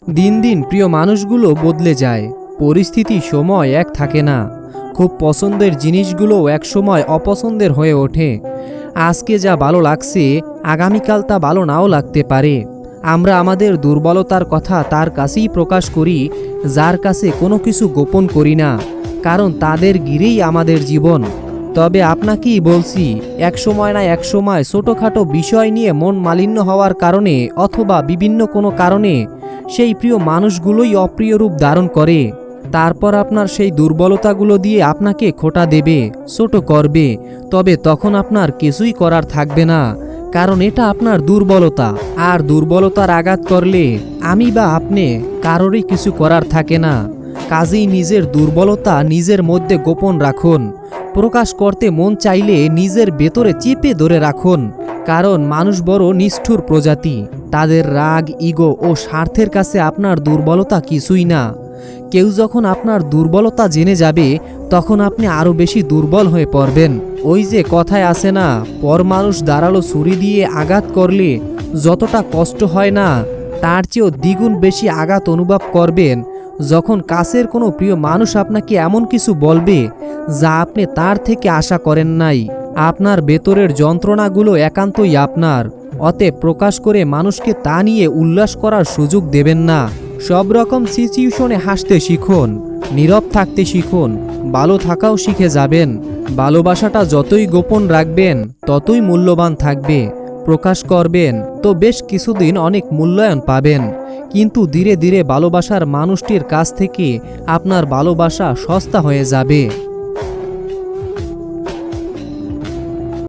দিন দিন প্রিয় মানুষগুলো বদলে যায়, পরিস্থিতি সময় এক থাকে না। খুব পছন্দের জিনিসগুলো একসময় অপছন্দের হয়ে ওঠে। আজকে যা ভালো লাগছে আগামীকাল তা ভালো নাও লাগতে পারে। আমরা আমাদের দুর্বলতার কথা তার কাছেই প্রকাশ করি, যার কাছে কোনো কিছু গোপন করি না, কারণ তাদের ঘিরেই আমাদের জীবন। তবে আপনাকেই বলছি, একসময় না একসময় ছোটোখাটো বিষয় নিয়ে মন মালিন্য হওয়ার কারণে অথবা বিভিন্ন কোনো কারণে সেই প্রিয় মানুষগুলোই অপ্রিয় রূপ ধারণ করে। তারপর আপনার সেই দুর্বলতাগুলো দিয়ে আপনাকে খোঁটা দেবে, ছোট করবে। তবে তখন আপনার কিছুই করার থাকবে না, কারণ এটা আপনার দুর্বলতা। আর দুর্বলতার আঘাত করলে আমি বা আপনি কারোরই কিছু করার থাকে না। কাজেই নিজের দুর্বলতা নিজের মধ্যে গোপন রাখুন। প্রকাশ করতে মন চাইলে নিজের ভেতরে চেপে ধরে রাখুন, কারণ মানুষ বড় নিষ্ঠুর প্রজাতি। তাদের রাগ, ইগো ও স্বার্থের কাছে আপনার দুর্বলতা কিছুই না। কেউ যখন আপনার দুর্বলতা জেনে যাবে, তখন আপনি আরও বেশি দুর্বল হয়ে পড়বেন। ওই যে কথায় আছে না, পর মানুষ দাঁড়ালো ছুরি দিয়ে আঘাত করলে যতটা কষ্ট হয় না, তার চেয়েও দ্বিগুণ বেশি আঘাত অনুভব করবেন যখন কাছের কোনো প্রিয় মানুষ আপনাকে এমন কিছু বলবে যা আপনি তার থেকে আশা করেন নাই। আপনার ভেতরের যন্ত্রণাগুলো একান্তই আপনার, অতএব প্রকাশ করে মানুষকে তা নিয়ে উল্লাস করার সুযোগ দেবেন না। সব রকম সিচুয়েশনে হাসতে শিখুন, নীরব থাকতে শিখুন, ভালো থাকাও শিখে যাবেন। ভালোবাসাটা যতই গোপন রাখবেন ততই মূল্যবান থাকবে। প্রকাশ করবেন তো বেশ কিছুদিন অনেক মূল্যায়ন পাবেন, কিন্তু ধীরে ধীরে ভালোবাসার মানুষটির কাছ থেকে আপনার ভালোবাসা সস্তা হয়ে যাবে।